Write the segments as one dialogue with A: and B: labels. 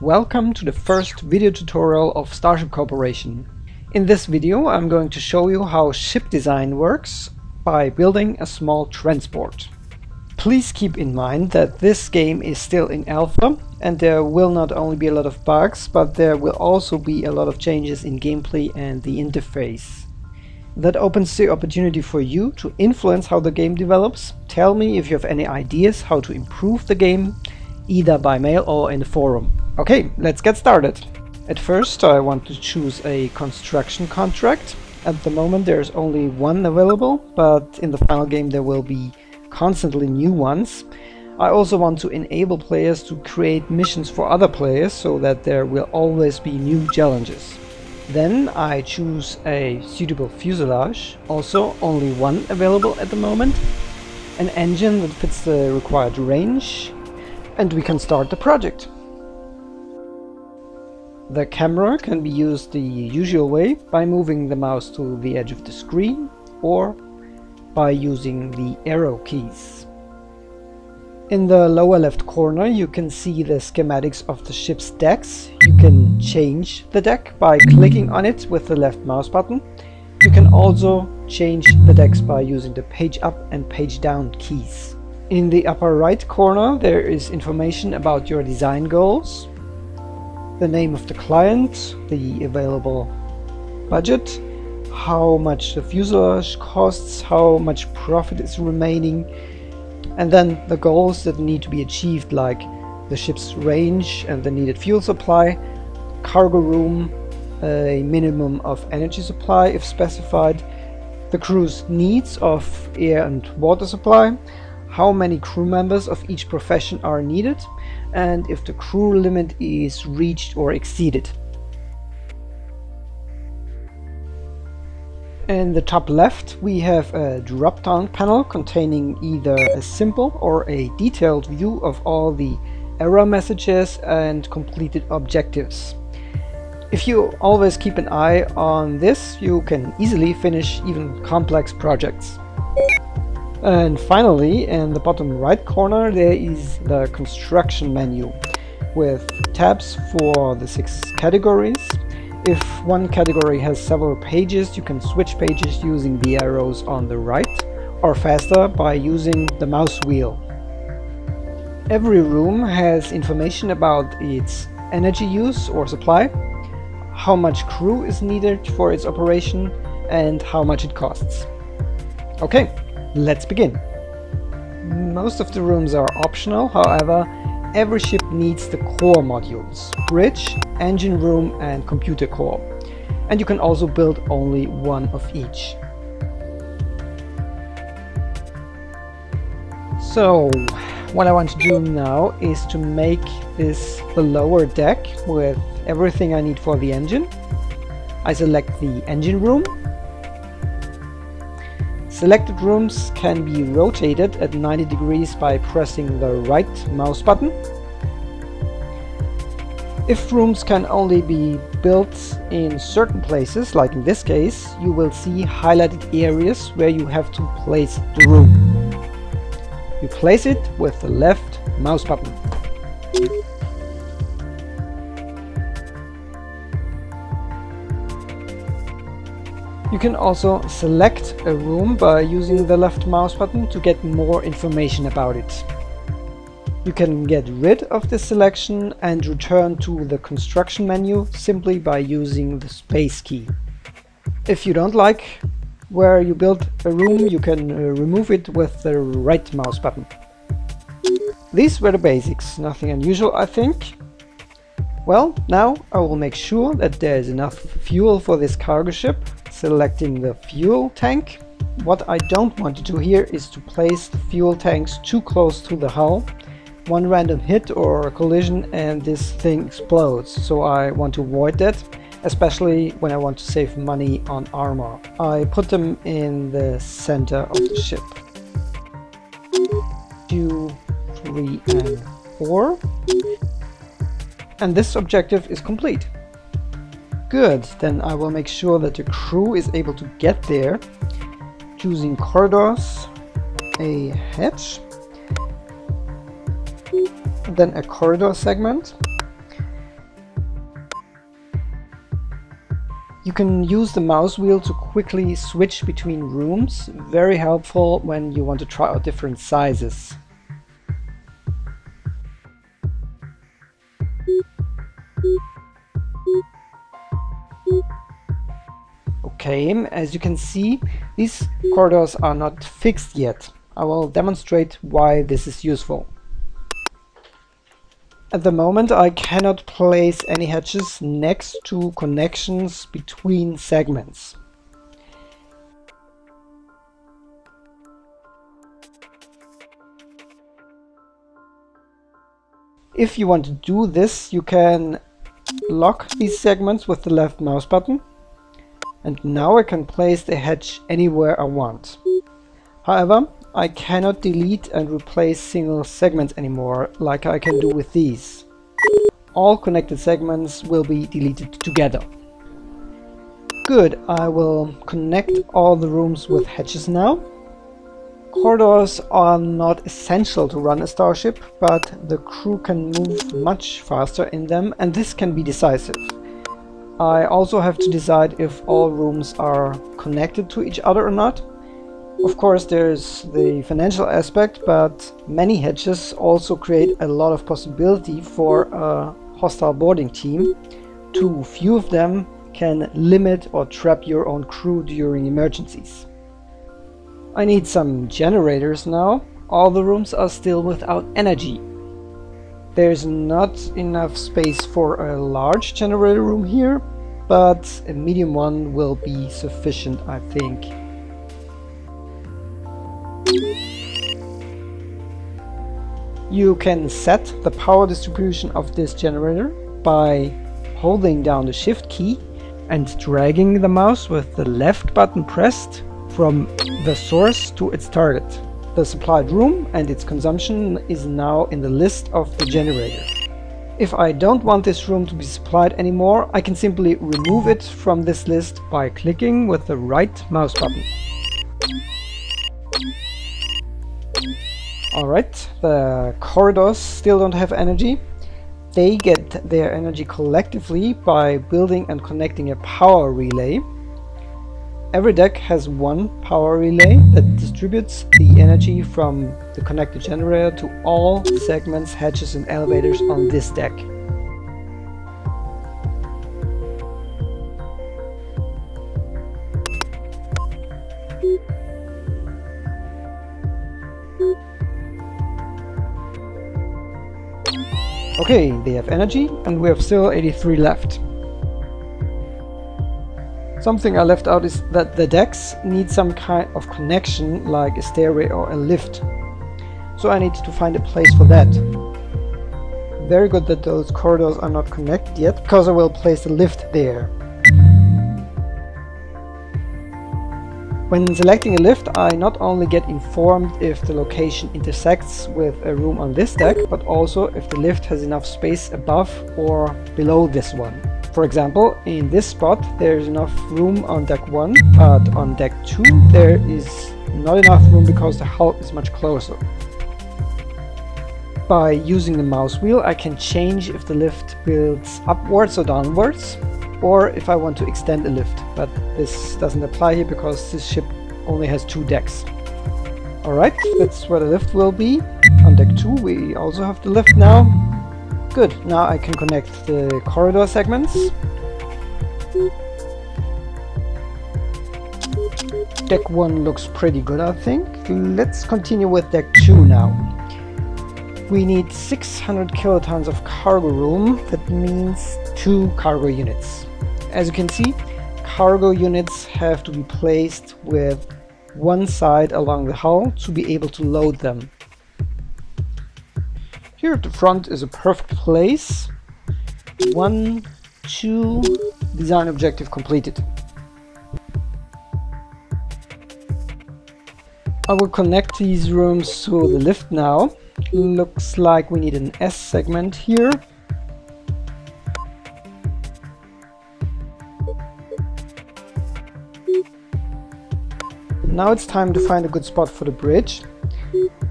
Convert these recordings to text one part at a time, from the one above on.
A: Welcome to the first video tutorial of Starship Corporation. In this video I'm going to show you how ship design works by building a small transport. Please keep in mind that this game is still in alpha and there will not only be a lot of bugs, but there will also be a lot of changes in gameplay and the interface. That opens the opportunity for you to influence how the game develops. Tell me if you have any ideas how to improve the game, either by mail or in the forum. Okay, let's get started. At first I want to choose a construction contract. At the moment there's only one available, but in the final game there will be constantly new ones. I also want to enable players to create missions for other players so that there will always be new challenges. Then I choose a suitable fuselage, also only one available at the moment, an engine that fits the required range, and we can start the project. The camera can be used the usual way, by moving the mouse to the edge of the screen or by using the arrow keys. In the lower left corner you can see the schematics of the ship's decks. You can change the deck by clicking on it with the left mouse button. You can also change the decks by using the page up and page down keys. In the upper right corner there is information about your design goals, the name of the client, the available budget, how much the fuselage costs, how much profit is remaining, and then the goals that need to be achieved, like the ship's range and the needed fuel supply, cargo room, a minimum of energy supply if specified, the crew's needs of air and water supply, how many crew members of each profession are needed, and if the crew limit is reached or exceeded. In the top left we have a drop-down panel containing either a simple or a detailed view of all the error messages and completed objectives. If you always keep an eye on this, you can easily finish even complex projects. And finally, in the bottom right corner there is the construction menu with tabs for the 6 categories. If one category has several pages, you can switch pages using the arrows on the right, or faster by using the mouse wheel. Every room has information about its energy use or supply, how much crew is needed for its operation, and how much it costs. Okay, let's begin. Most of the rooms are optional, however, every ship needs the core modules: bridge, engine room and computer core. And you can also build only one of each. So, what I want to do now is to make this the lower deck with everything I need for the engine. I select the engine room. Selected rooms can be rotated at 90 degrees by pressing the right mouse button. If rooms can only be built in certain places, like in this case, you will see highlighted areas where you have to place the room. You place it with the left mouse button. You can also select a room by using the left mouse button to get more information about it. You can get rid of this selection and return to the construction menu simply by using the space key. If you don't like where you built a room, you can remove it with the right mouse button. These were the basics, nothing unusual I think. Well, now I will make sure that there is enough fuel for this cargo ship, selecting the fuel tank. What I don't want to do here is to place the fuel tanks too close to the hull. One random hit or collision and this thing explodes, so I want to avoid that, especially when I want to save money on armor. I put them in the center of the ship. 2, 3 and 4. And this objective is complete. Good, then I will make sure that the crew is able to get there, choosing corridors, a hatch, then a corridor segment, You can use the mouse wheel to quickly switch between rooms, very helpful when you want to try out different sizes. Okay, as you can see, these corridors are not fixed yet. I will demonstrate why this is useful. At the moment I cannot place any hatches next to connections between segments. If you want to do this, you can lock these segments with the left mouse button. And now I can place the hatch anywhere I want. However, I cannot delete and replace single segments anymore, like I can do with these. All connected segments will be deleted together. Good, I will connect all the rooms with hatches now. Corridors are not essential to run a starship, but the crew can move much faster in them, and this can be decisive. I also have to decide if all rooms are connected to each other or not. Of course, there's the financial aspect, but many hatches also create a lot of possibility for a hostile boarding team. Too few of them can limit or trap your own crew during emergencies. I need some generators now. All the rooms are still without energy. There's not enough space for a large generator room here, but a medium one will be sufficient, I think. You can set the power distribution of this generator by holding down the shift key and dragging the mouse with the left button pressed from the source to its target. The supplied room and its consumption is now in the list of the generator. If I don't want this room to be supplied anymore, I can simply remove it from this list by clicking with the right mouse button. Alright, the corridors still don't have energy. They get their energy collectively by building and connecting a power relay. Every deck has one power relay that distributes the energy from the connected generator to all segments, hatches and elevators on this deck. Okay, they have energy and we have still 83 left. Something I left out is that the decks need some kind of connection, like a stairway or a lift. So I need to find a place for that. Very good that those corridors are not connected yet, because I will place the lift there. When selecting a lift, I not only get informed if the location intersects with a room on this deck, but also if the lift has enough space above or below this one. For example, in this spot there is enough room on deck 1, but on deck 2 there is not enough room because the hull is much closer. By using the mouse wheel I can change if the lift builds upwards or downwards, or if I want to extend a lift, but this doesn't apply here because this ship only has 2 decks. Alright, that's where the lift will be. On deck 2 we also have the lift now. Good, now I can connect the corridor segments. Deck 1 looks pretty good, I think. Let's continue with deck 2 now. We need 600 kilotons of cargo room. That means 2 cargo units. As you can see, cargo units have to be placed with one side along the hull to be able to load them. Here at the front is a perfect place. 1, 2, design objective completed. I will connect these rooms to the lift now. Looks like we need an S segment here. Now it's time to find a good spot for the bridge.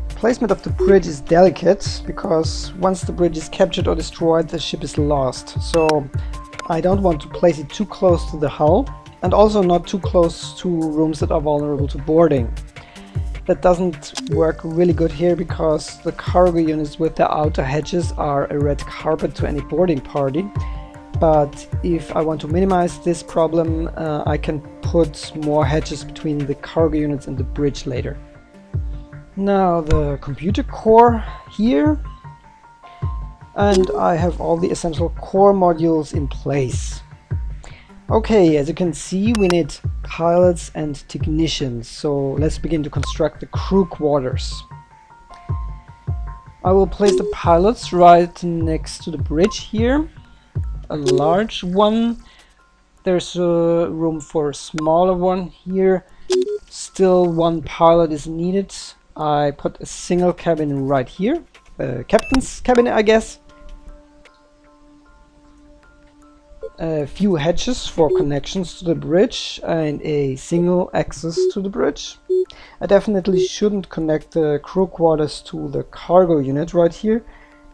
A: Placement of the bridge is delicate because once the bridge is captured or destroyed, the ship is lost. So I don't want to place it too close to the hull, and also not too close to rooms that are vulnerable to boarding. That doesn't work really good here because the cargo units with the outer hedges are a red carpet to any boarding party. But if I want to minimize this problem, I can put more hedges between the cargo units and the bridge later. Now the computer core here, and I have all the essential core modules in place. Okay, as you can see, we need pilots and technicians, so let's begin to construct the crew quarters. I will place the pilots right next to the bridge here, a large one. There's room for a smaller one here. Still one pilot is needed. I put a single cabin right here, captain's cabin, I guess. A few hatches for connections to the bridge and a single access to the bridge. I definitely shouldn't connect the crew quarters to the cargo unit right here.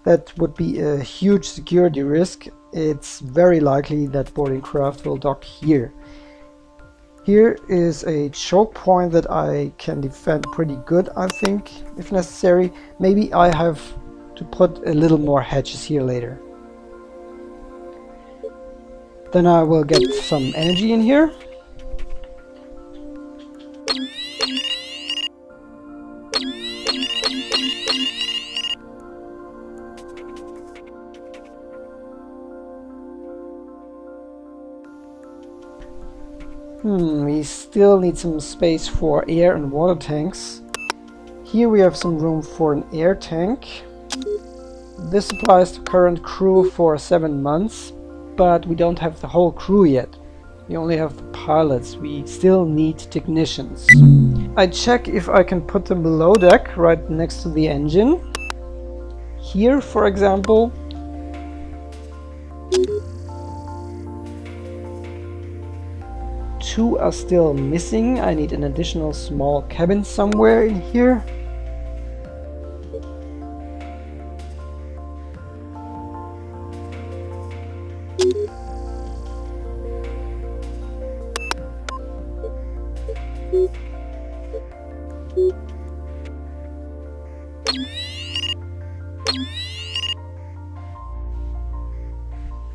A: That would be a huge security risk. It's very likely that boarding craft will dock here. Here is a choke point that I can defend pretty good, I think, if necessary. Maybe I have to put a little more hatches here later. Then I will get some energy in here. We still need some space for air and water tanks. Here we have some room for an air tank. This applies to current crew for 7 months. But we don't have the whole crew yet. We only have the pilots. We still need technicians. I check if I can put them below deck, right next to the engine. Here, for example. Two are still missing. I need an additional small cabin somewhere in here.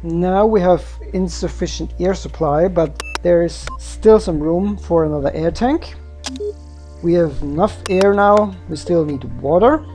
A: Now we have insufficient air supply, but there is still some room for another air tank. We have enough air now, we still need water.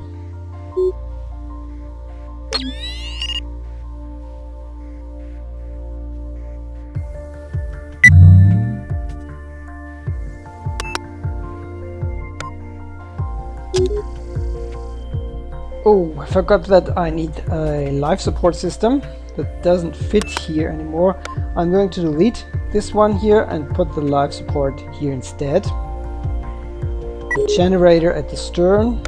A: Oh, I forgot that I need a life support system. That doesn't fit here anymore. I'm going to delete this one here and put the life support here instead. The generator at the stern.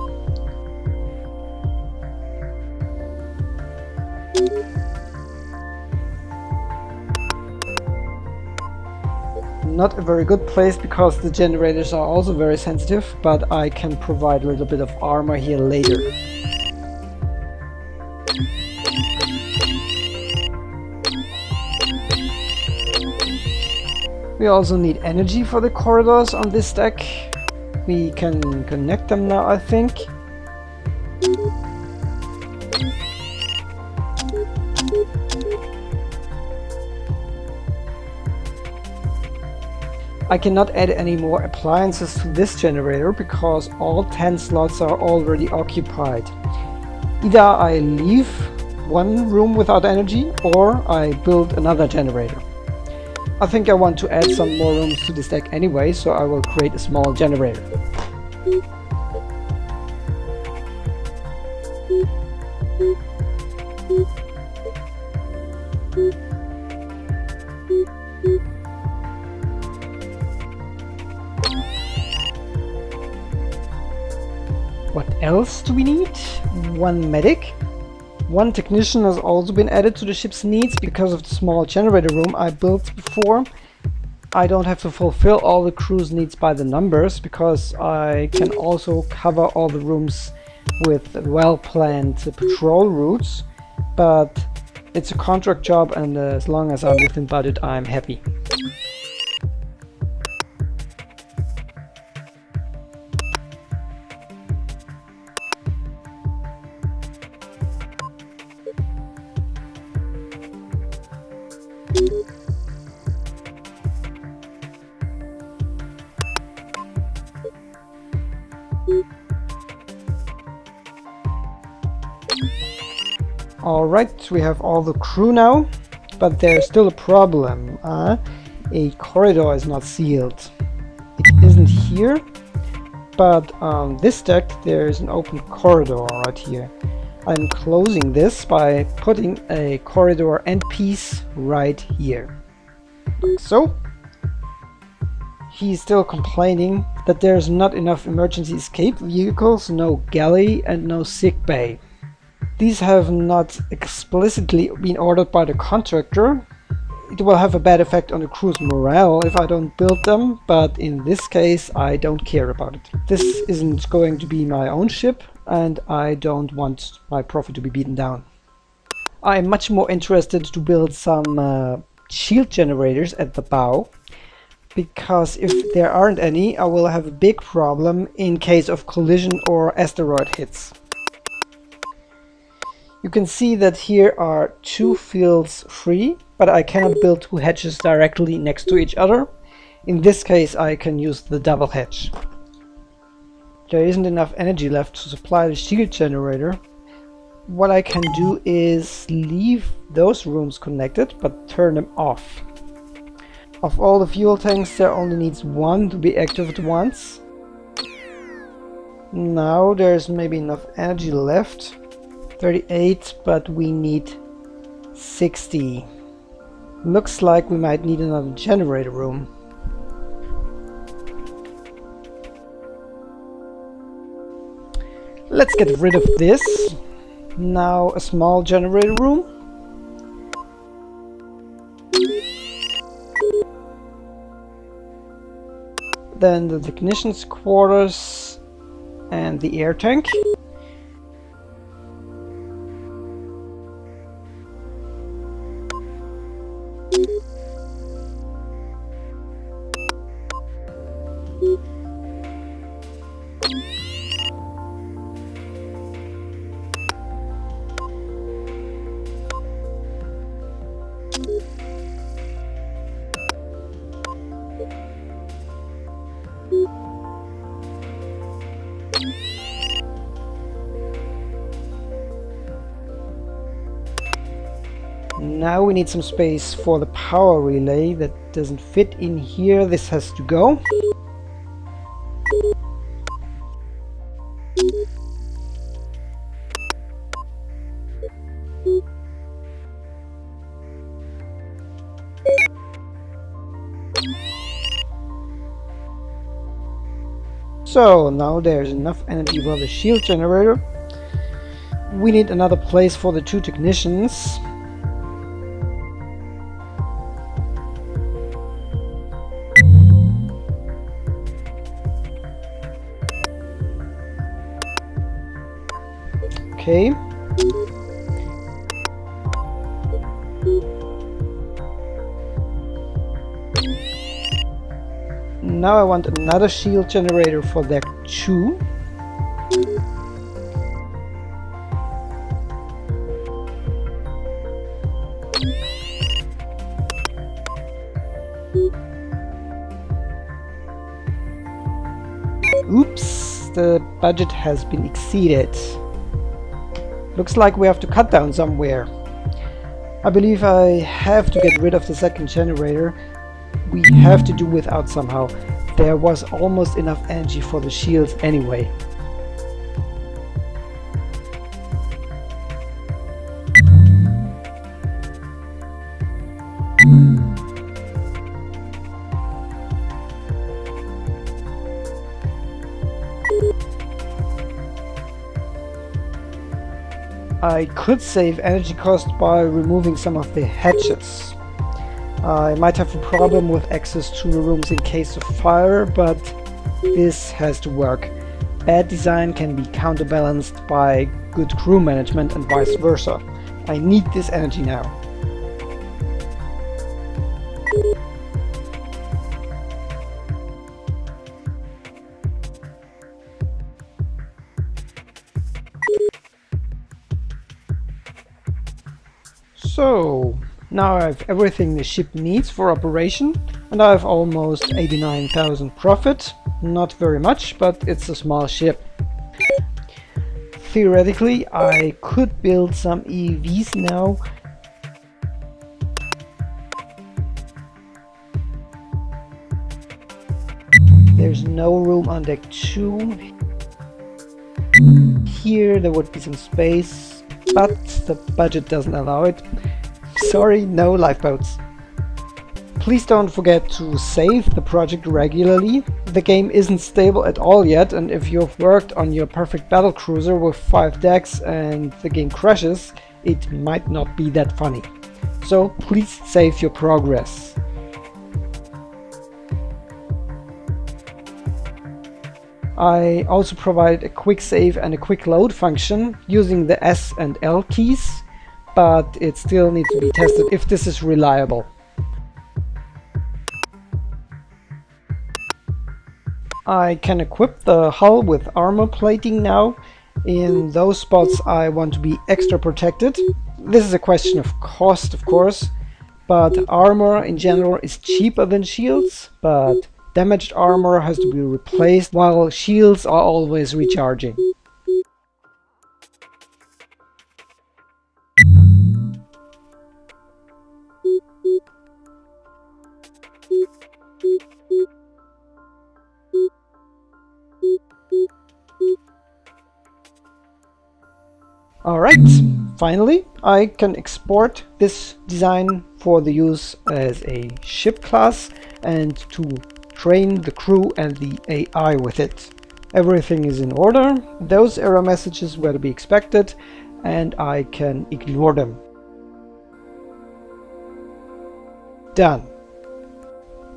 A: Not a very good place because the generators are also very sensitive, but I can provide a little bit of armor here later. We also need energy for the corridors on this deck. We can connect them now, I think. I cannot add any more appliances to this generator because all 10 slots are already occupied. Either I leave one room without energy or I build another generator. I think I want to add some more rooms to this deck anyway, so I will create a small generator. What else do we need? One medic. One technician has also been added to the ship's needs because of the small generator room I built before. I don't have to fulfill all the crew's needs by the numbers because I can also cover all the rooms with well-planned patrol routes. But It's a contract job, and as long as I'm within budget, I'm happy. Alright, we have all the crew now, but there's still a problem. A corridor is not sealed. It isn't here, but on this deck there's an open corridor right here. I'm closing this by putting a corridor end piece right here. Like so. He's still complaining that there's not enough emergency escape vehicles, no galley, and no sick bay. These have not explicitly been ordered by the contractor. It will have a bad effect on the crew's morale if I don't build them, but in this case I don't care about it. This isn't going to be my own ship, and I don't want my profit to be beaten down. I'm much more interested to build some shield generators at the bow, because if there aren't any, I will have a big problem in case of collision or asteroid hits. You can see that here are 2 fields free, but I cannot build 2 hatches directly next to each other. In this case I can use the double hatch. There isn't enough energy left to supply the shield generator. What I can do is leave those rooms connected, but turn them off. Of all the fuel tanks, there only needs 1 to be active at once. Now there's maybe enough energy left. 38, but we need 60. Looks like we might need another generator room. Let's get rid of this. Now a small generator room. Then the technician's quarters and the air tank. Now we need some space for the power relay. That doesn't fit in here. This has to go. So now there's enough energy for the shield generator. We need another place for the 2 technicians. Okay. Now I want another shield generator for deck 2. Oops, the budget has been exceeded. Looks like we have to cut down somewhere. I believe I have to get rid of the second generator. We have to do without somehow. There was almost enough energy for the shields anyway. I could save energy cost by removing some of the hatches. I might have a problem with access to the rooms in case of fire, but this has to work. Bad design can be counterbalanced by good crew management and vice versa. I need this energy now. So, now I have everything the ship needs for operation, and I have almost 89,000 profit. Not very much, but it's a small ship. Theoretically, I could build some EVs now. There's no room on deck 2. Here there would be some space, but the budget doesn't allow it. Sorry, no lifeboats. Please don't forget to save the project regularly. The game isn't stable at all yet, and if you've worked on your perfect battle cruiser with 5 decks and the game crashes, it might not be that funny. So please save your progress. I also provide a quick save and a quick load function using the S and L keys, but it still needs to be tested if this is reliable. I can equip the hull with armor plating now. In those spots I want to be extra protected. This is a question of cost, of course, but armor in general is cheaper than shields, but damaged armor has to be replaced while shields are always recharging. Alright, finally I can export this design for the use as a ship class and to train the crew and the AI with it. Everything is in order, those error messages were to be expected, and I can ignore them. Done.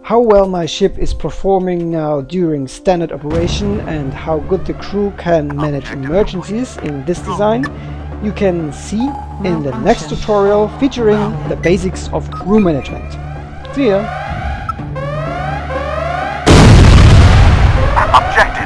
A: How well my ship is performing now during standard operation and how good the crew can manage emergencies in this design, you can see in the next tutorial featuring the basics of crew management. See ya!
B: Objective